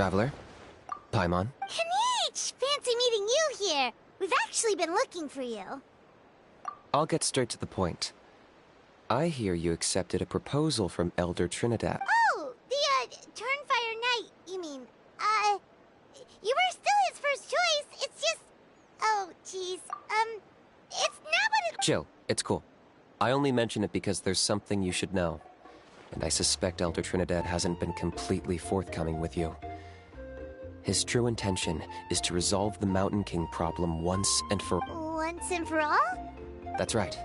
Traveler? Paimon? Kinich! Fancy meeting you here. We've actually been looking for you. I'll get straight to the point. I hear you accepted a proposal from Elder Trinidad. Oh, the, Turnfire Knight, you mean. You were still his first choice. It's just... Oh, jeez. It's not what it... Chill, it's cool. I only mention it because there's something you should know. And I suspect Elder Trinidad hasn't been completely forthcoming with you. His true intention is to resolve the Mountain King problem once and for... Once and for all? That's right.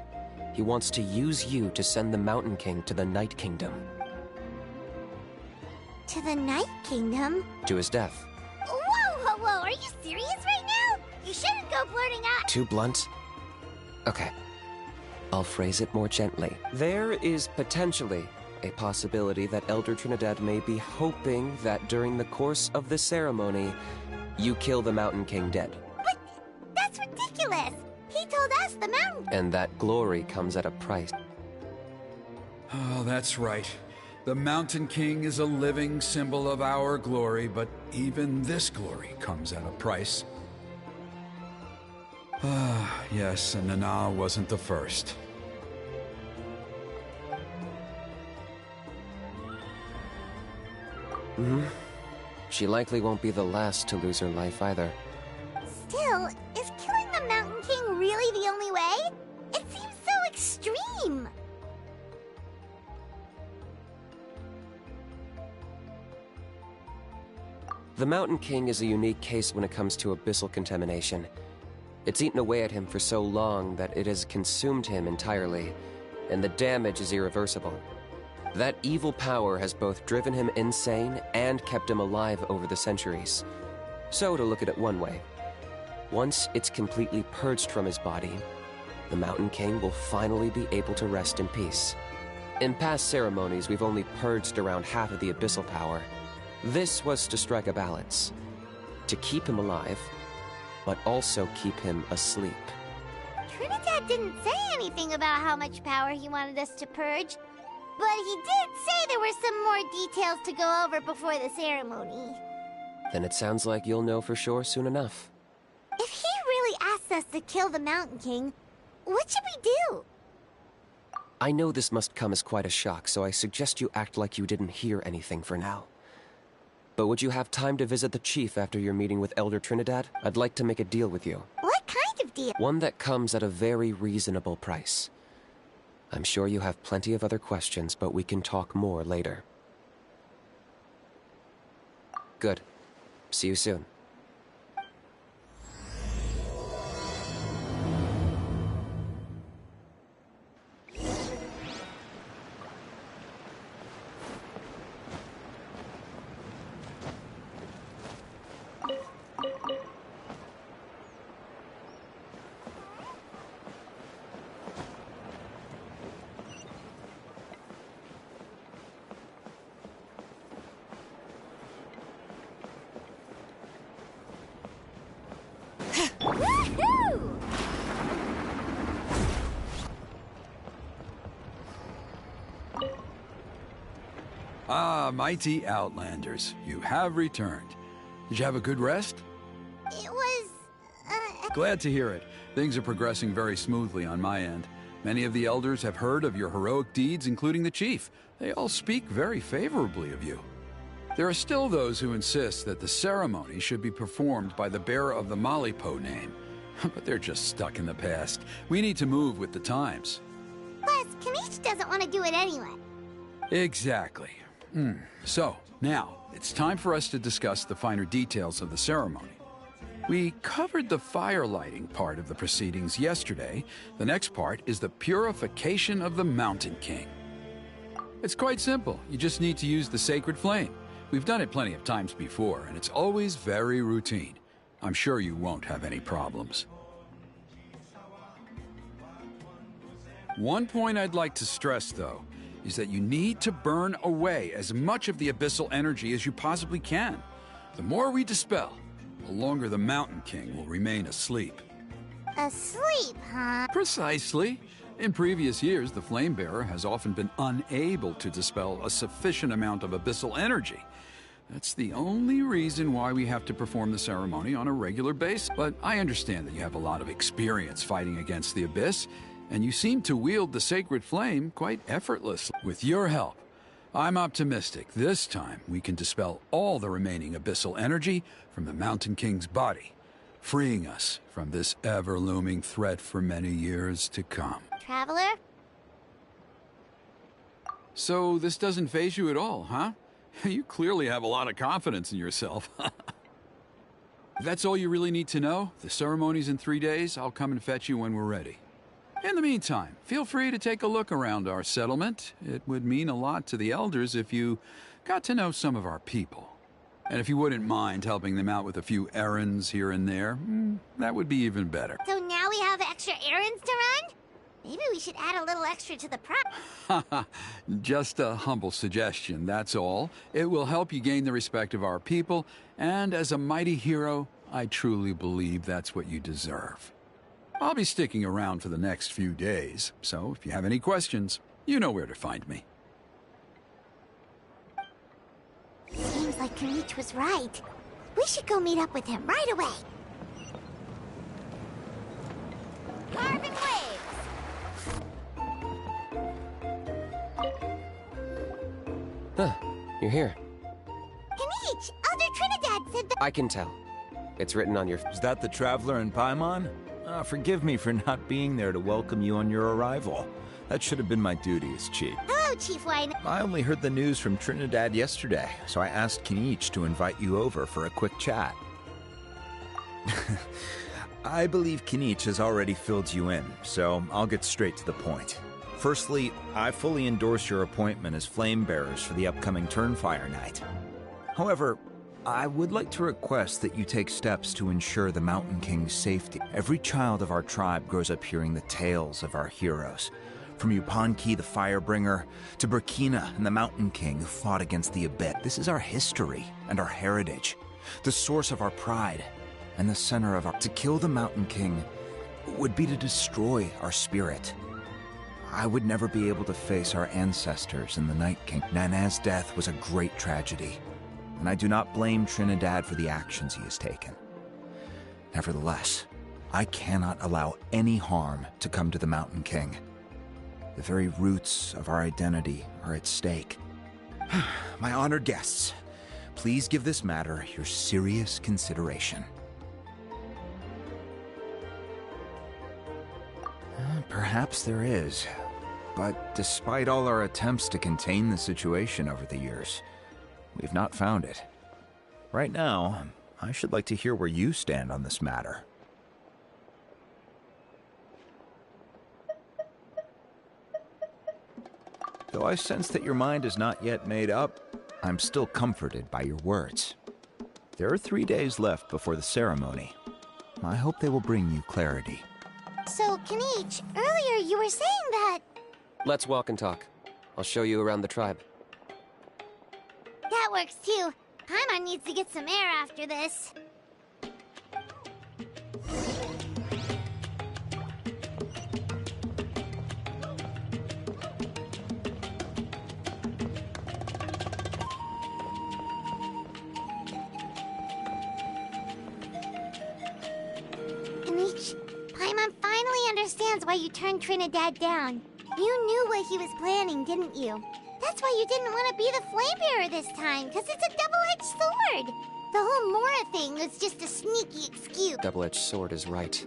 He wants to use you to send the Mountain King to the Night Kingdom. To the Night Kingdom? To his death. Whoa, are you serious right now? You shouldn't go blurting out... Too blunt? Okay. I'll phrase it more gently. There is potentially a possibility that Elder Trinidad may be hoping that during the course of the ceremony, you kill the Mountain King dead. But that's ridiculous! He told us the mountain... And that glory comes at a price. Oh, that's right. The Mountain King is a living symbol of our glory, but even this glory comes at a price. Ah, yes, and Nana wasn't the first. She likely won't be the last to lose her life either. Still, is killing the Mountain King really the only way? It seems so extreme! The Mountain King is a unique case when it comes to abyssal contamination. It's eaten away at him for so long that it has consumed him entirely, and the damage is irreversible. That evil power has both driven him insane and kept him alive over the centuries. So, to look at it one way, once it's completely purged from his body, the Mountain King will finally be able to rest in peace. In past ceremonies, we've only purged around half of the abyssal power. This was to strike a balance, to keep him alive, but also keep him asleep. Trinidad didn't say anything about how much power he wanted us to purge, but he did say there were some more details to go over before the ceremony. Then it sounds like you'll know for sure soon enough. If he really asks us to kill the Mountain King, what should we do? I know this must come as quite a shock, so I suggest you act like you didn't hear anything for now. But would you have time to visit the chief after your meeting with Elder Trinidad? I'd like to make a deal with you. What kind of deal? One that comes at a very reasonable price. I'm sure you have plenty of other questions, but we can talk more later. Good. See you soon. Woohoo! Ah, mighty Outlanders, you have returned. Did you have a good rest? It was... Glad to hear it. Things are progressing very smoothly on my end. Many of the elders have heard of your heroic deeds, including the chief. They all speak very favorably of you. There are still those who insist that the ceremony should be performed by the bearer of the Malipo name. But they're just stuck in the past. We need to move with the times. Plus, Kinich doesn't want to do it anyway. Exactly. So, now, it's time for us to discuss the finer details of the ceremony. We covered the fire lighting part of the proceedings yesterday. The next part is the purification of the Mountain King. It's quite simple. You just need to use the sacred flame. We've done it plenty of times before, and it's always very routine. I'm sure you won't have any problems. One point I'd like to stress, though, is that you need to burn away as much of the abyssal energy as you possibly can. The more we dispel, the longer the Mountain King will remain asleep. Asleep, huh? Precisely. In previous years, the Flamebearer has often been unable to dispel a sufficient amount of abyssal energy. That's the only reason why we have to perform the ceremony on a regular basis. But I understand that you have a lot of experience fighting against the Abyss, and you seem to wield the sacred flame quite effortlessly. With your help, I'm optimistic this time we can dispel all the remaining abyssal energy from the Mountain King's body, freeing us from this ever-looming threat for many years to come. Traveler? So this doesn't faze you at all, huh? You clearly have a lot of confidence in yourself. If that's all you really need to know, the ceremony's in 3 days. I'll come and fetch you when we're ready. In the meantime, feel free to take a look around our settlement. It would mean a lot to the elders if you got to know some of our people. And if you wouldn't mind helping them out with a few errands here and there, that would be even better. So now we have extra errands to run? Maybe we should add a little extra to the price. Just a humble suggestion, that's all. It will help you gain the respect of our people, and as a mighty hero, I truly believe that's what you deserve. I'll be sticking around for the next few days, so if you have any questions, you know where to find me. Seems like Kinich was right. We should go meet up with him right away. Carving waves! Huh, you're here. Kinich! Elder Trinidad said that— I can tell. It's written on your... Is that the Traveler in Paimon? Forgive me for not being there to welcome you on your arrival. That should have been my duty as chief. Hello, Chief Wine. I only heard the news from Trinidad yesterday, so I asked Kinich to invite you over for a quick chat. I believe Kinich has already filled you in, so I'll get straight to the point. Firstly, I fully endorse your appointment as flame bearers for the upcoming Turnfire Night. However, I would like to request that you take steps to ensure the Mountain King's safety. Every child of our tribe grows up hearing the tales of our heroes. From Yupanqui the Firebringer, to Burkina and the Mountain King who fought against the Abyss. This is our history and our heritage, the source of our pride, and the center of our... To kill the Mountain King would be to destroy our spirit. I would never be able to face our ancestors in the Night King. Nana's death was a great tragedy, and I do not blame Trinidad for the actions he has taken. Nevertheless, I cannot allow any harm to come to the Mountain King. The very roots of our identity are at stake. My honored guests, please give this matter your serious consideration. Perhaps there is, but despite all our attempts to contain the situation over the years, we've not found it. Right now, I should like to hear where you stand on this matter. Though I sense that your mind is not yet made up, I'm still comforted by your words. There are 3 days left before the ceremony. I hope they will bring you clarity. So, Kinich, earlier you were saying that... Let's walk and talk. I'll show you around the tribe. That works too. Paimon needs to get some air after this. Kinich, Paimon finally understands why you turned Trinidad down. You knew what he was planning, didn't you? That's why you didn't want to be the flame bearer this time, because it's a double-edged sword. The whole Mora thing was just a sneaky excuse. Double-edged sword is right.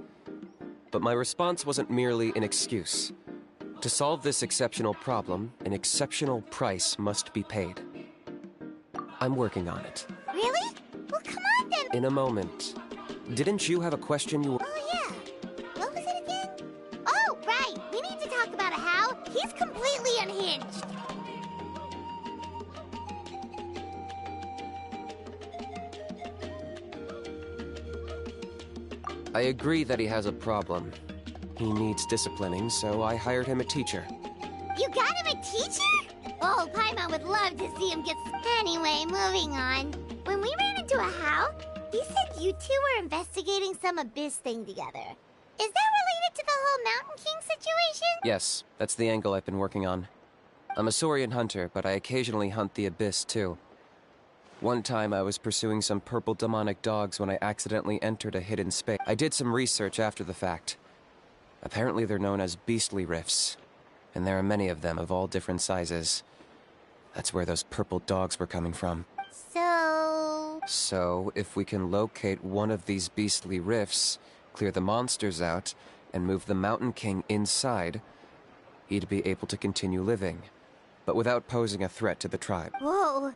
But my response wasn't merely an excuse. To solve this exceptional problem, an exceptional price must be paid. I'm working on it. Really? Well, come on then. In a moment. Didn't you have a question you were... Oh, yeah. What was it again? Oh, right. We need to talk about how he's completely unhinged. I agree that he has a problem. He needs disciplining, so I hired him a teacher. You got him a teacher? Oh, Paimon would love to see him get... Anyway, moving on. When we ran into a How, he said you two were investigating some Abyss thing together. Is that related to the whole Mountain King situation? Yes, that's the angle I've been working on. I'm a Saurian hunter, but I occasionally hunt the Abyss too. One time I was pursuing some purple demonic dogs when I accidentally entered a hidden space. I did some research after the fact. Apparently they're known as beastly rifts, and there are many of them of all different sizes. That's where those purple dogs were coming from. So, if we can locate one of these beastly rifts, clear the monsters out, and move the Mountain King inside, he'd be able to continue living, but without posing a threat to the tribe. Whoa,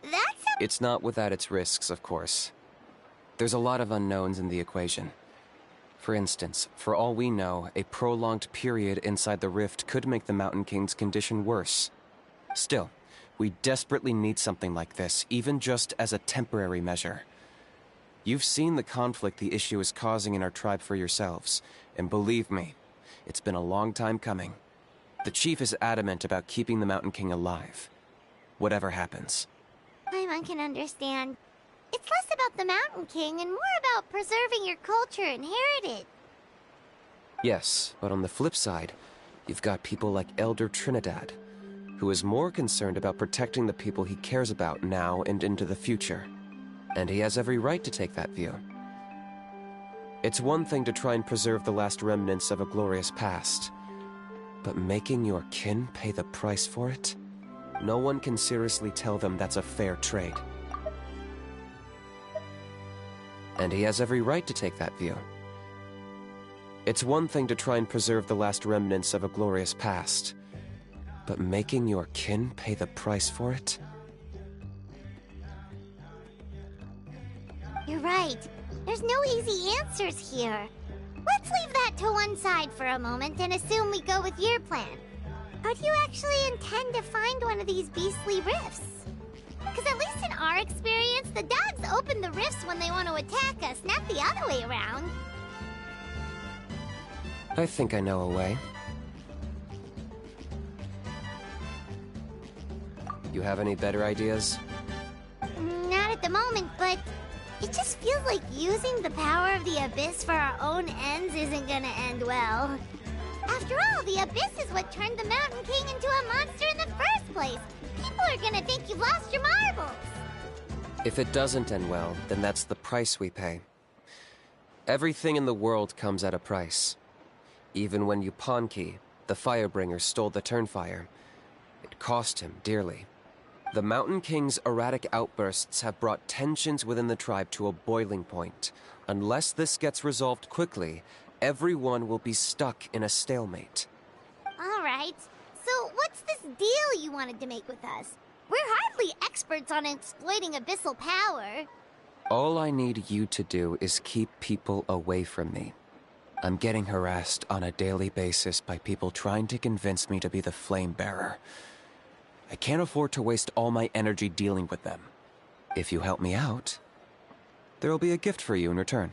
that's a... It's not without its risks, of course. There's a lot of unknowns in the equation. For instance, for all we know, a prolonged period inside the rift could make the Mountain King's condition worse. Still, we desperately need something like this, even just as a temporary measure. You've seen the conflict the issue is causing in our tribe for yourselves, and believe me, it's been a long time coming. The chief is adamant about keeping the Mountain King alive, whatever happens. Paimon can understand. It's less about the Mountain King and more about preserving your culture and heritage. Yes, but on the flip side, you've got people like Elder Trinidad, who is more concerned about protecting the people he cares about now and into the future. And he has every right to take that view. It's one thing to try and preserve the last remnants of a glorious past, but making your kin pay the price for it? No one can seriously tell them that's a fair trade. And he has every right to take that view. It's one thing to try and preserve the last remnants of a glorious past, but making your kin pay the price for it? You're right. There's no easy answers here. Let's leave that to one side for a moment and assume we go with your plan. How do you actually intend to find one of these beastly rifts? Because at least in our experience, the dogs open the rifts when they want to attack us, not the other way around. I think I know a way. You have any better ideas? Not at the moment, but it just feels like using the power of the Abyss for our own ends isn't gonna end well. After all, the Abyss is what turned the Mountain King into a monster in the first place. People are gonna think you've lost your marbles. If it doesn't end well, then that's the price we pay. Everything in the world comes at a price. Even when Yupanqui, the Firebringer, stole the Turnfire, it cost him dearly. The Mountain King's erratic outbursts have brought tensions within the tribe to a boiling point. Unless this gets resolved quickly, everyone will be stuck in a stalemate. All right. So what's this deal you wanted to make with us? We're hardly experts on exploiting abyssal power. All I need you to do is keep people away from me. I'm getting harassed on a daily basis by people trying to convince me to be the flame bearer. I can't afford to waste all my energy dealing with them. If you help me out, there'll be a gift for you in return.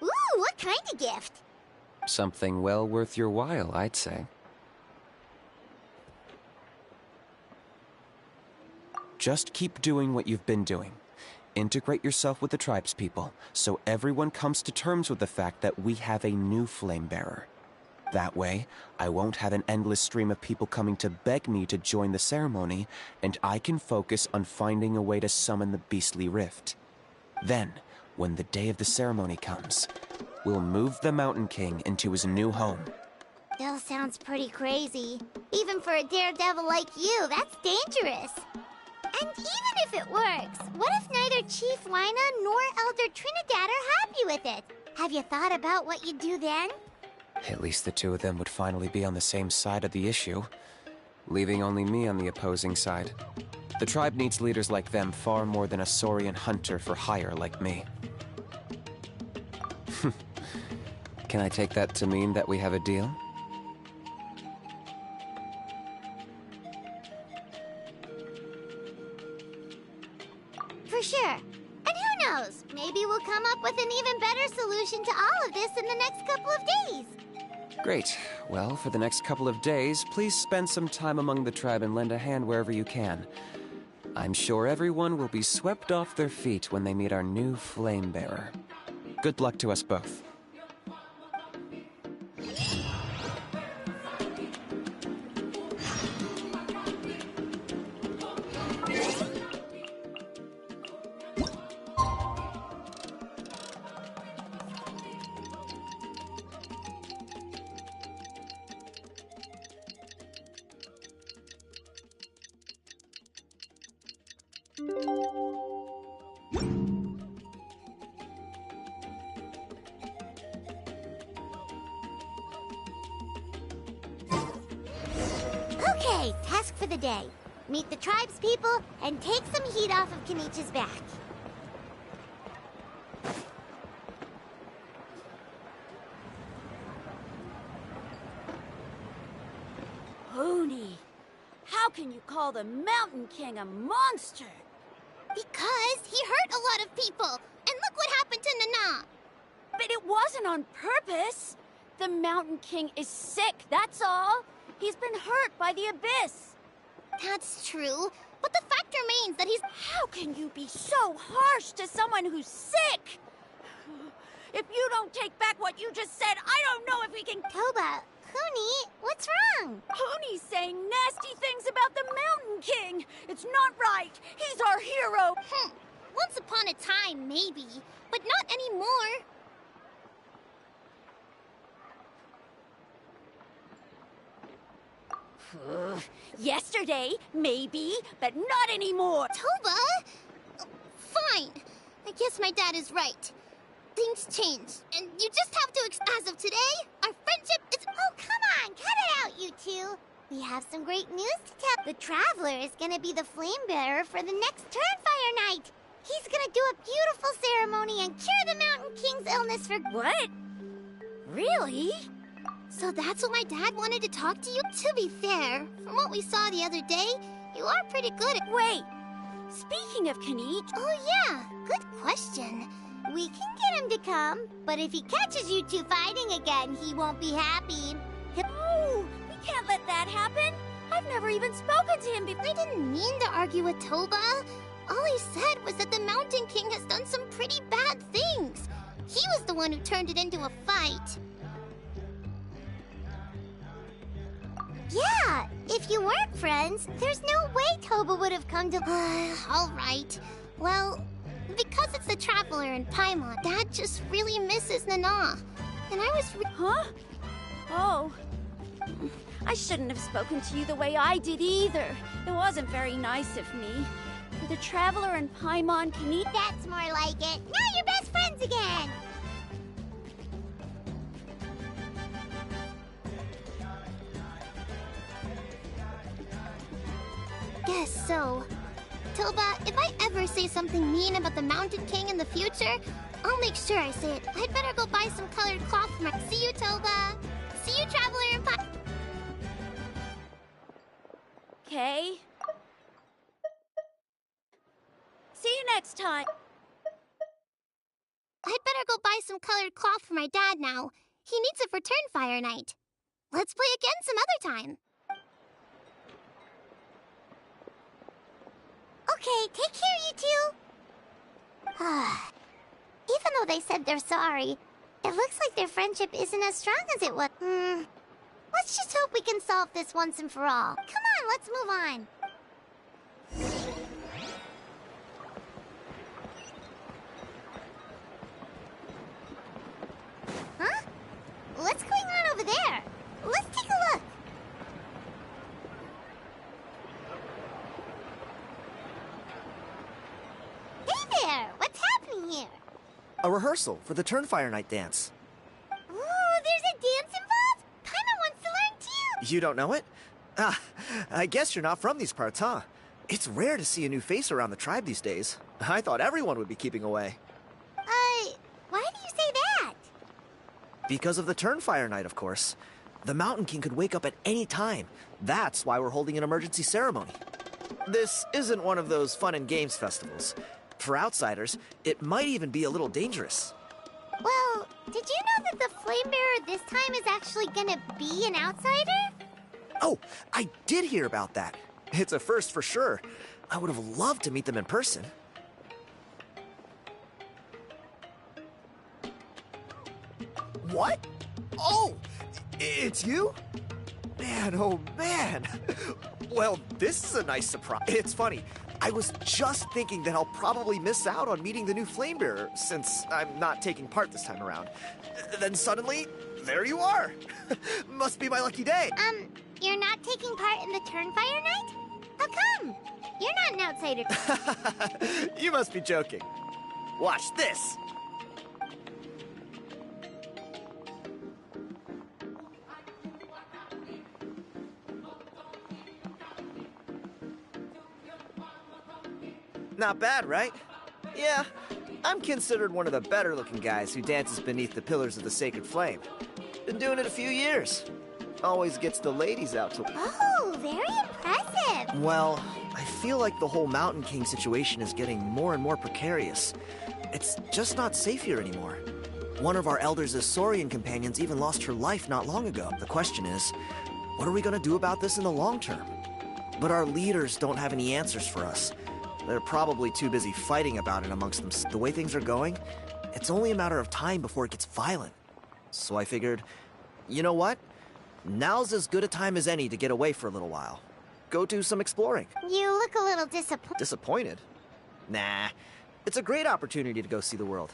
Ooh, what kind of gift? Something well worth your while, I'd say. Just keep doing what you've been doing. Integrate yourself with the tribespeople, so everyone comes to terms with the fact that we have a new flame bearer. That way, I won't have an endless stream of people coming to beg me to join the ceremony, and I can focus on finding a way to summon the beastly rift. Then, when the day of the ceremony comes, we'll move the Mountain King into his new home. Still sounds pretty crazy. Even for a daredevil like you, that's dangerous. And even if it works, what if neither Chief Wyna nor Elder Trinidad are happy with it? Have you thought about what you'd do then? At least the two of them would finally be on the same side of the issue, leaving only me on the opposing side. The tribe needs leaders like them far more than a Saurian hunter for hire like me. Can I take that to mean that we have a deal? For sure. And who knows? Maybe we'll come up with an even better solution to all of this in the next couple of days. Great. Well, for the next couple of days, please spend some time among the tribe and lend a hand wherever you can. I'm sure everyone will be swept off their feet when they meet our new flame bearer. Good luck to us both. task for the day. Meet the tribespeople and take some heat off of Kinich's back. Pony, how can you call the Mountain King a monster? Because he hurt a lot of people. And look what happened to Nana. But it wasn't on purpose. The Mountain King is sick, that's all. He's been hurt by the abyss. That's true. But the fact remains that he's... How can you be so harsh to someone who's sick? If you don't take back what you just said, I don't know if we can... Toba, Kuni, what's wrong? Pony's saying nasty things about the Mountain King. It's not right. He's our hero. Once upon a time, maybe. But not anymore. Yesterday, maybe, but not anymore. Toba? Fine. I guess my dad is right. Things change, and you just have to as of today, our friendship is... Oh, come on! Cut it out, you two! We have some great news to tell. The Traveler is gonna be the flame bearer for the next Turnfire Night. He's gonna do a beautiful ceremony and cure the Mountain King's illness for... What? Really? So that's what my dad wanted to talk to you? To be fair, from what we saw the other day, you are pretty good at... Wait, speaking of Kinich... Oh yeah, good question. We can get him to come, but if he catches you two fighting again, he won't be happy. No, we can't let that happen. I've never even spoken to him before. I didn't mean to argue with Toba. All he said was that the Mountain King has done some pretty bad things. He was the one who turned it into a fight. Yeah, if you weren't friends, there's no way Toba would have come to... All right. Well, because it's the Traveler and Paimon, Dad just really misses Nana. And I was... Huh? Oh. I shouldn't have spoken to you the way I did either. It wasn't very nice of me. For the Traveler and Paimon can eat... That's more like it. Now you're best friends again! Guess so. Toba, if I ever say something mean about the Mountain King in the future, I'll make sure I say it. I'd better go buy some colored cloth for my... See you, Toba! See you, Traveler and Okay. See you next time. I'd better go buy some colored cloth for my dad now. He needs it for Turnfire Night. Let's play again some other time. Okay, take care, you two. Even though they said they're sorry, it looks like their friendship isn't as strong as it was. Let's just hope we can solve this once and for all. Come on, let's move on. Huh? What's going on over there? Let's take a look. Hey there! What's happening here? A rehearsal for the Turnfire Night dance. Ooh, there's a dance involved? Paimon wants to learn too! You don't know it? Ah, I guess you're not from these parts, huh? It's rare to see a new face around the tribe these days. I thought everyone would be keeping away. Why do you say that? Because of the Turnfire Night, of course. The Mountain King could wake up at any time. That's why we're holding an emergency ceremony. This isn't one of those fun and games festivals. For outsiders, it might even be a little dangerous. Well, did you know that the Flame Bearer this time is actually gonna be an outsider? Oh, I did hear about that. It's a first for sure. I would have loved to meet them in person. What? Oh, it's you? Man, oh man. Well, this is a nice surprise. It's funny. I was just thinking that I'll probably miss out on meeting the new Flame Bearer since I'm not taking part this time around. Then suddenly, there you are. Must be my lucky day. You're not taking part in the Turnfire Night? How come? You're not an outsider. You must be joking. Watch this. Not bad, right? Yeah, I'm considered one of the better-looking guys who dances beneath the pillars of the sacred flame. Been doing it a few years. Always gets the ladies out to... Oh, very impressive. Well, I feel like the whole Mountain King situation is getting more and more precarious. It's just not safe here anymore. One of our elders' Saurian companions even lost her life not long ago. The question is, what are we gonna do about this in the long term? But our leaders don't have any answers for us. They're probably too busy fighting about it amongst them. The way things are going, it's only a matter of time before it gets violent. So I figured, you know what? Now's as good a time as any to get away for a little while. Go do some exploring. You look a little disappointed. Disappointed? Nah. It's a great opportunity to go see the world.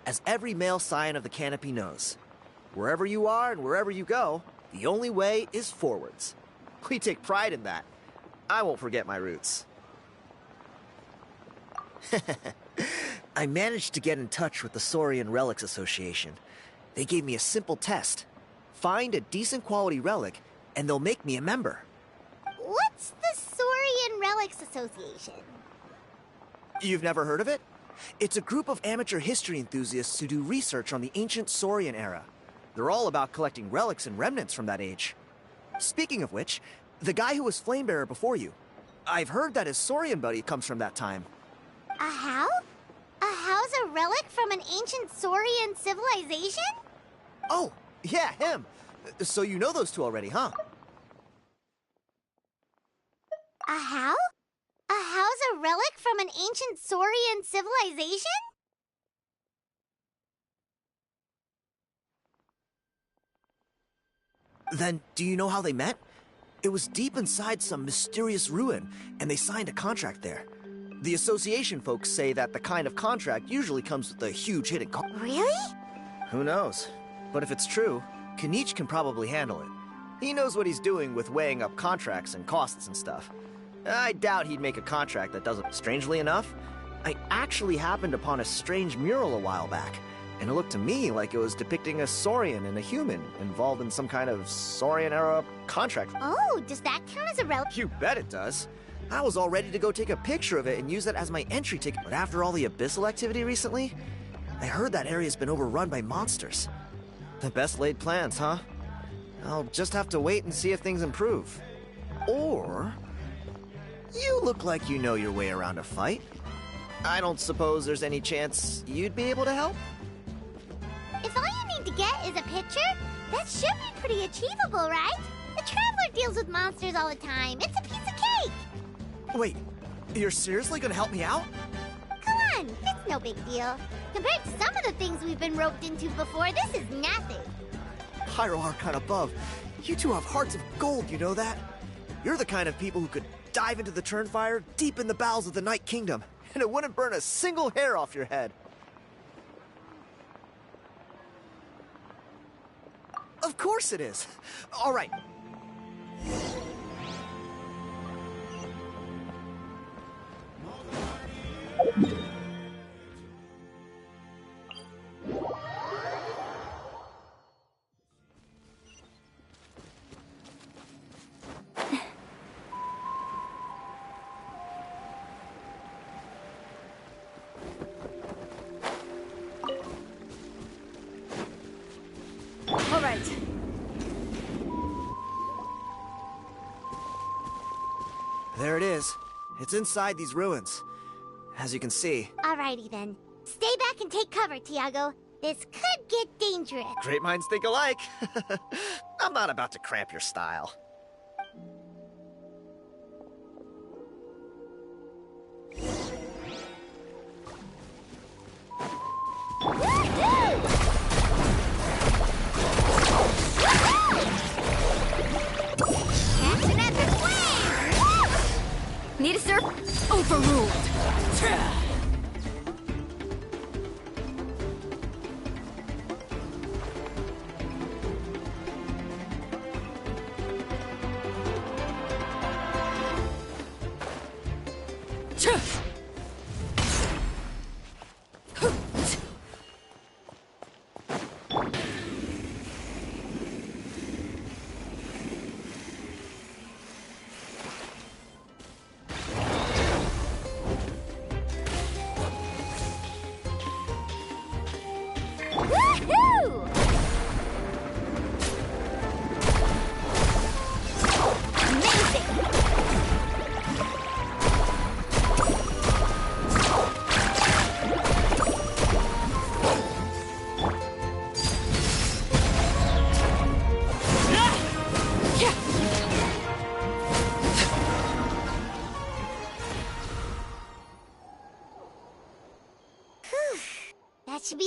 As every male scion of the canopy knows, wherever you are and wherever you go, the only way is forwards. We take pride in that. I won't forget my roots. I managed to get in touch with the Saurian Relics Association. They gave me a simple test. Find a decent quality relic, and they'll make me a member. What's the Saurian Relics Association? You've never heard of it? It's a group of amateur history enthusiasts who do research on the ancient Saurian era. They're all about collecting relics and remnants from that age. Speaking of which, the guy who was Flamebearer before you, I've heard that his Saurian buddy comes from that time. A how? A how's a relic from an ancient Saurian civilization? Oh, yeah, him. So you know those two already, huh? A how? A how's a relic from an ancient Saurian civilization? Then, do you know how they met? It was deep inside some mysterious ruin, and they signed a contract there. The association folks say that the kind of contract usually comes with a huge hidden cost. Really? Who knows? But if it's true, Kinich can probably handle it. He knows what he's doing with weighing up contracts and costs and stuff. I doubt he'd make a contract that doesn't. Strangely enough, I actually happened upon a strange mural a while back, and it looked to me like it was depicting a Saurian and a human involved in some kind of Saurian-era contract. Oh, does that count as a relic? You bet it does. I was all ready to go take a picture of it and use it as my entry ticket, but after all the abyssal activity recently, I heard that area's been overrun by monsters. The best laid plans, huh? I'll just have to wait and see if things improve. Or... you look like you know your way around a fight. I don't suppose there's any chance you'd be able to help? If all you need to get is a picture, that should be pretty achievable, right? The Traveler deals with monsters all the time. It's a piece of cake. Wait, you're seriously gonna help me out? Come on, it's no big deal. Compared to some of the things we've been roped into before, this is nothing. Pyro Archon above, you two have hearts of gold, you know that? You're the kind of people who could dive into the Turnfire deep in the bowels of the Night Kingdom, and it wouldn't burn a single hair off your head. Of course it is. All right. All right. There it is. It's inside these ruins. As you can see. Alrighty then. Stay back and take cover, Tiago. This could get dangerous. Great minds think alike. I'm not about to cramp your style. Action epic flame! Need a sir? Overruled.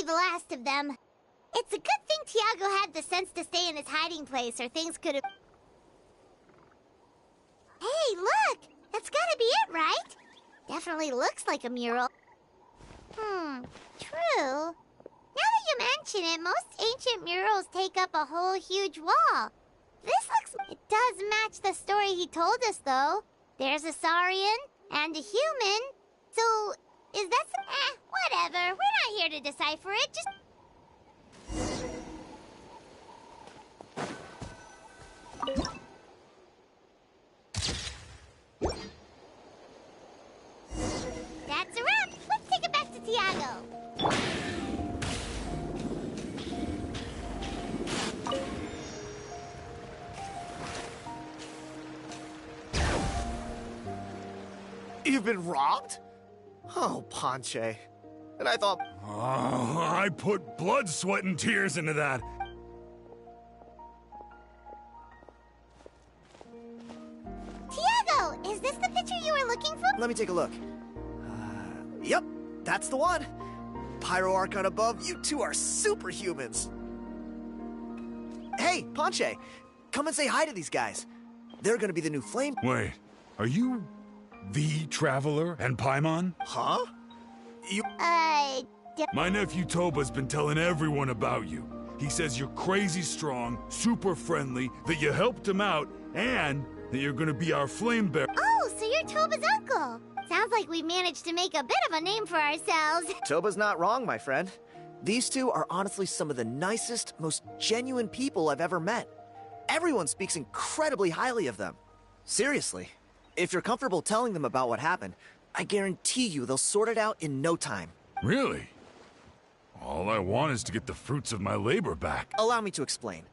be the last of them. It's a good thing Tiago had the sense to stay in his hiding place, or things could have... Hey, look! That's gotta be it, right? Definitely looks like a mural. True. Now that you mention it, most ancient murals take up a whole huge wall. This looks... It does match the story he told us, though. There's a Saurian and a human. So, is that some... whatever. We're not here to decipher it, just... That's a wrap. Let's take it back to Tiago. You've been robbed? Oh, Ponche. And I thought... Oh, I put blood, sweat, and tears into that. Tiago, is this the picture you were looking for? Let me take a look. Yep, that's the one. Pyro Archon above, you two are superhumans. Hey, Ponche, come and say hi to these guys. They're gonna be the new flame... Wait, are you the Traveler and Paimon? Huh? You... My nephew Toba's been telling everyone about you. He says you're crazy strong, super friendly, that you helped him out, and that you're gonna be our flame bearer. Oh, so you're Toba's uncle. Sounds like we managed to make a bit of a name for ourselves. Toba's not wrong, my friend. These two are honestly some of the nicest, most genuine people I've ever met. Everyone speaks incredibly highly of them. Seriously, if you're comfortable telling them about what happened, I guarantee you they'll sort it out in no time. Really? All I want is to get the fruits of my labor back. Allow me to explain.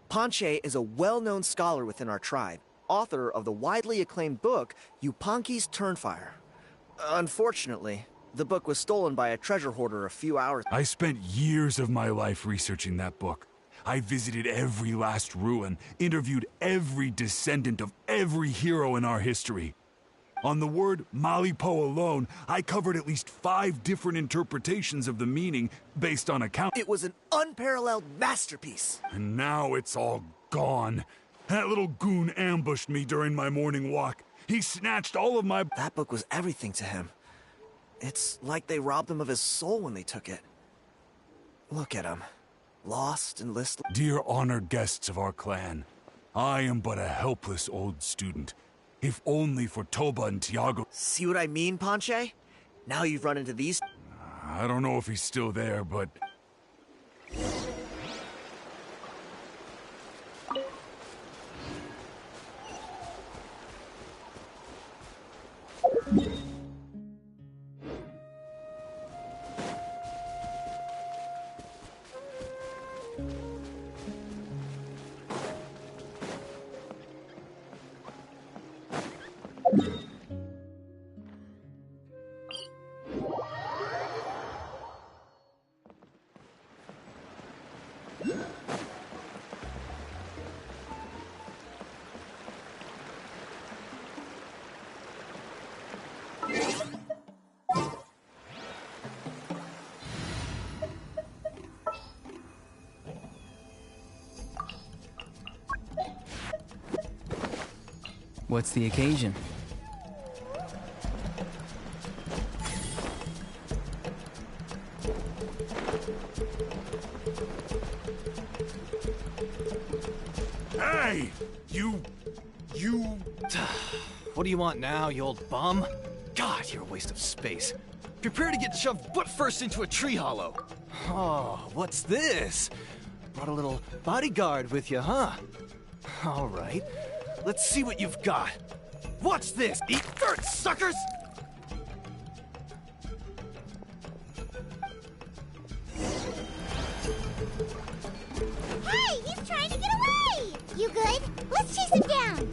Ponche is a well-known scholar within our tribe, author of the widely acclaimed book, Yupanqui's Turnfire. Unfortunately, the book was stolen by a treasure hoarder a few hours... I spent years of my life researching that book. I visited every last ruin, interviewed every descendant of every hero in our history. On the word Malipo alone, I covered at least 5 different interpretations of the meaning based on account. It was an unparalleled masterpiece. And now it's all gone. That little goon ambushed me during my morning walk. He snatched all of my... That book was everything to him. It's like they robbed him of his soul when they took it. Look at him. Lost and listless. Dear honored guests of our clan, I am but a helpless old student. If only for Toba and Tiago. See what I mean, Ponche? Now you've run into these... I don't know if he's still there, but... What's the occasion? Hey! You... What do you want now, you old bum? God, you're a waste of space. Prepare to get shoved butt first into a tree hollow. Oh, what's this? Brought a little bodyguard with you, huh? All right. Let's see what you've got. What's this? Eat dirt, suckers! Hey, he's trying to get away! You good? Let's chase him down!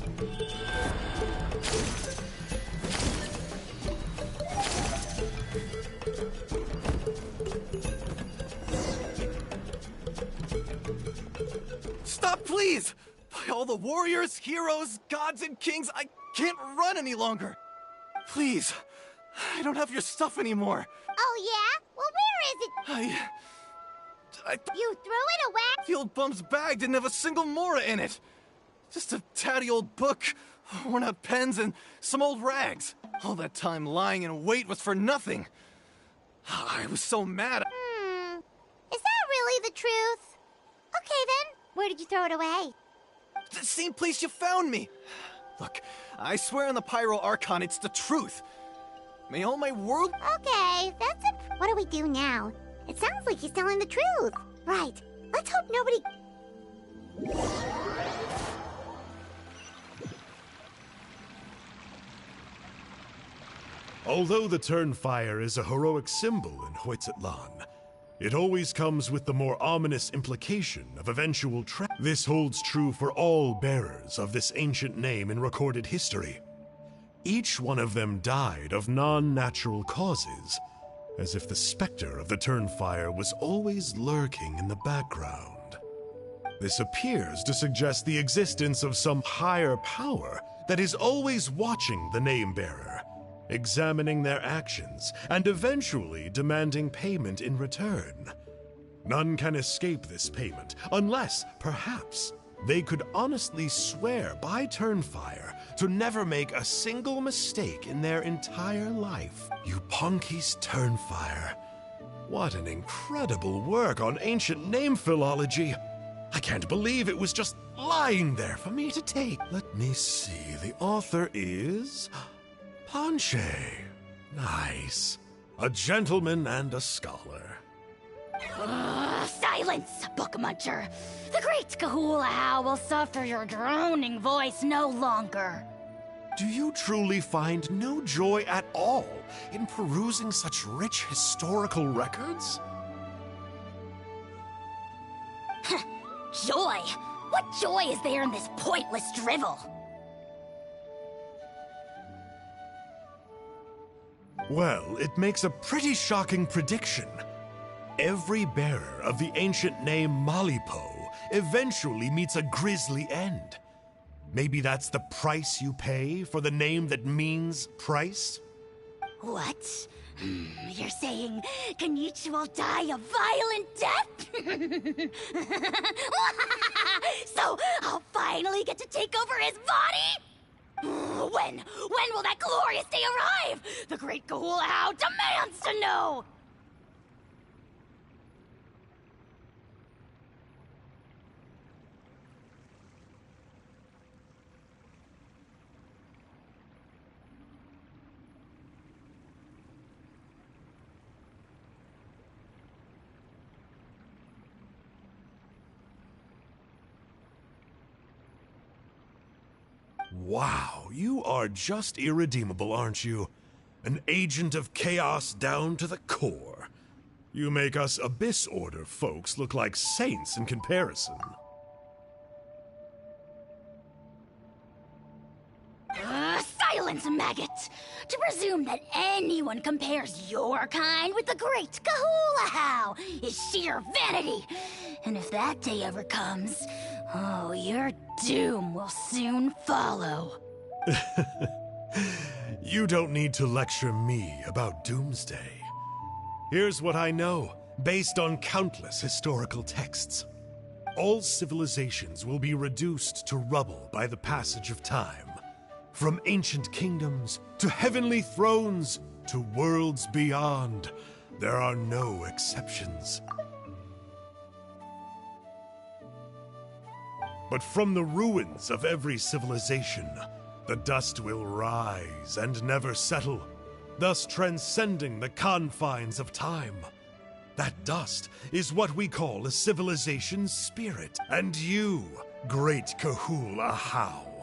Stop, please! By all the warriors, heroes, gods, and kings, I can't run any longer. Please, I don't have your stuff anymore. Oh, yeah? Well, where is it? You threw it away? The old bum's bag didn't have a single mora in it. Just a tatty old book, worn out pens, and some old rags. All that time lying in wait was for nothing. I was so mad. Is that really the truth? Okay then, where did you throw it away? The same place you found me. Look, I swear on the Pyro Archon it's the truth. May all my world... Okay, that's it. What do we do now? It sounds like he's telling the truth. Right, let's hope nobody... Although the Turnfire is a heroic symbol in Hoytzatlan, it always comes with the more ominous implication of eventual This holds true for all bearers of this ancient name in recorded history. Each one of them died of non-natural causes, as if the specter of the Turnfire was always lurking in the background. This appears to suggest the existence of some higher power that is always watching the name-bearer, examining their actions, and eventually demanding payment in return. None can escape this payment, unless, perhaps, they could honestly swear by Turnfire to never make a single mistake in their entire life. Yupanki's Turnfire. What an incredible work on ancient name philology. I can't believe it was just lying there for me to take. Let me see, the author is... Ponche. Nice. A gentleman and a scholar. Silence, book muncher. The great Kahula will suffer your droning voice no longer. Do you truly find no joy at all in perusing such rich historical records? Joy? What joy is there in this pointless drivel? Well, it makes a pretty shocking prediction. Every bearer of the ancient name Malipo eventually meets a grisly end. Maybe that's the price you pay for the name that means price? What? You're saying Kinich will die a violent death? So I'll finally get to take over his body? When will that glorious day arrive? The great Kahula demands to know! Wow, you are just irredeemable, aren't you? An agent of chaos down to the core. You make us Abyss Order folks look like saints in comparison. Silence, maggot! To presume that anyone compares your kind with the great Kahula is sheer vanity! And if that day ever comes, oh, your doom will soon follow. You don't need to lecture me about Doomsday. Here's what I know, based on countless historical texts. All civilizations will be reduced to rubble by the passage of time. From ancient kingdoms, to heavenly thrones, to worlds beyond, there are no exceptions. But from the ruins of every civilization, the dust will rise and never settle, thus transcending the confines of time. That dust is what we call a civilization's spirit. And you, great Kahula How,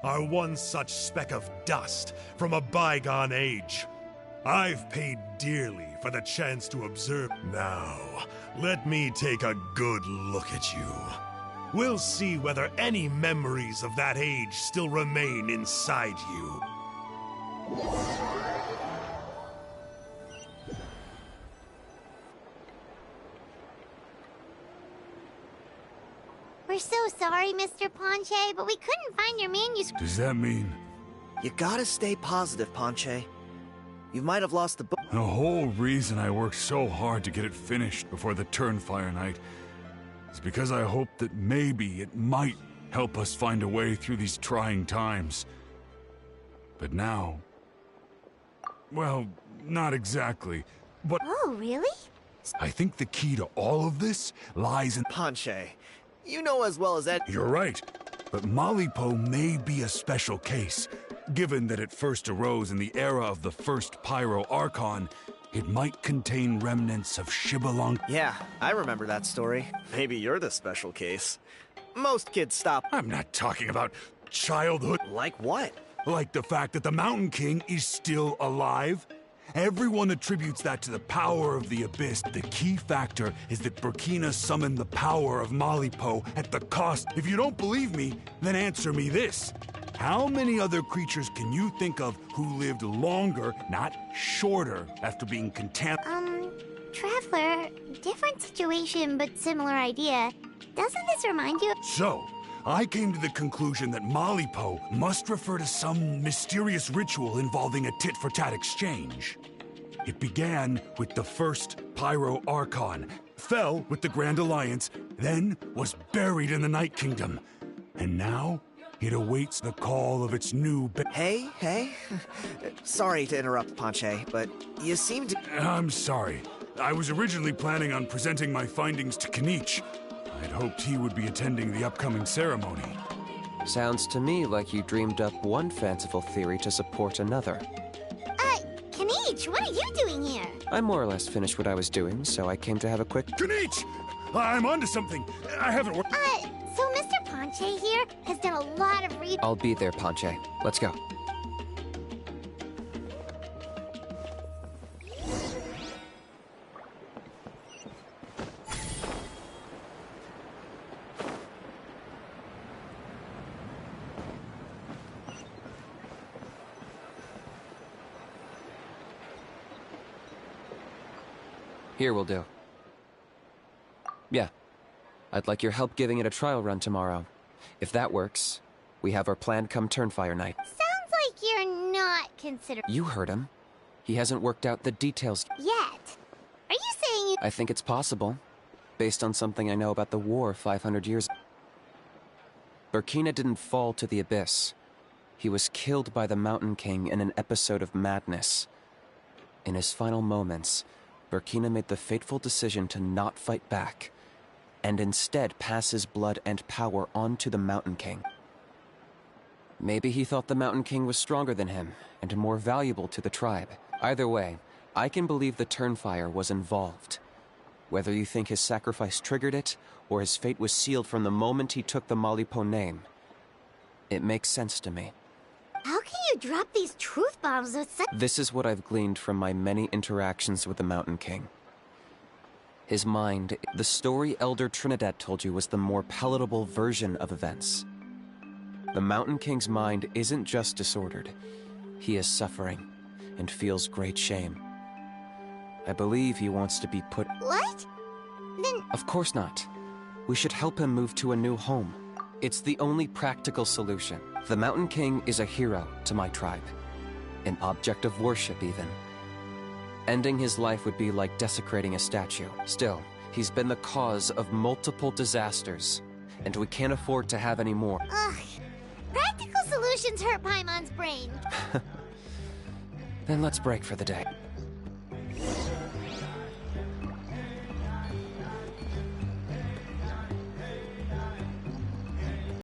are one such speck of dust from a bygone age. I've paid dearly for the chance to observe. Now, let me take a good look at you. We'll see whether any memories of that age still remain inside you. We're so sorry, Mr. Ponche, but we couldn't find your manuscript. Does that mean... You gotta stay positive, Ponche. You might have lost the book. The whole reason I worked so hard to get it finished before the Turnfire night is because I hoped that maybe it might help us find a way through these trying times. But now... well, not exactly, but... Oh, really? I think the key to all of this lies in... Ponche, you know as well as that... You're right, but Malipo may be a special case. Given that it first arose in the era of the first Pyro Archon, it might contain remnants of Shibalonk... Yeah, I remember that story. Maybe you're the special case. Most kids stop... I'm not talking about childhood. Like what? Like the fact that the Mountain King is still alive. Everyone attributes that to the power of the Abyss. The key factor is that Burkina summoned the power of Malipo at the cost... If you don't believe me, then answer me this. How many other creatures can you think of who lived longer, not shorter, after being contaminated? Traveler, different situation but similar idea. Doesn't this remind you? So, I came to the conclusion that Malipo must refer to some mysterious ritual involving a tit-for-tat exchange. It began with the first Pyro Archon, fell with the Grand Alliance, then was buried in the Night Kingdom. And now, it awaits the call of its new... Hey. Sorry to interrupt, Ponche, but you seem to... I'm sorry. I was originally planning on presenting my findings to Kinich. I'd hoped he would be attending the upcoming ceremony. Sounds to me like you dreamed up one fanciful theory to support another. Kinich, what are you doing here? I more or less finished what I was doing, so I came to have a quick... Kinich! I'm onto something. I haven't worked... So Mr. Ponche here has done a lot of I'll be there, Ponche. Let's go. Here will do. Yeah. I'd like your help giving it a trial run tomorrow. If that works, we have our plan come Turnfire night. Sounds like you're not considering... You heard him. He hasn't worked out the details yet. Are you saying you... I think it's possible, based on something I know about the war 500 years ago. Burkina didn't fall to the Abyss. He was killed by the Mountain King in an episode of madness. In his final moments, Burkina made the fateful decision to not fight back, and instead pass his blood and power on to the Mountain King. Maybe he thought the Mountain King was stronger than him, and more valuable to the tribe. Either way, I can believe the Turnfire was involved. Whether you think his sacrifice triggered it, or his fate was sealed from the moment he took the Malipo name, it makes sense to me. How can you drop these truth bombs with such... This is what I've gleaned from my many interactions with the Mountain King. His mind, the story Elder Trinidad told you, was the more palatable version of events. The Mountain King's mind isn't just disordered. He is suffering, and feels great shame. I believe he wants to be put... What? Then... Of course not. We should help him move to a new home. It's the only practical solution. The Mountain King is a hero to my tribe. An object of worship, even. Ending his life would be like desecrating a statue. Still, he's been the cause of multiple disasters, and we can't afford to have any more. Ugh. Practical solutions hurt Paimon's brain. Then let's break for the day.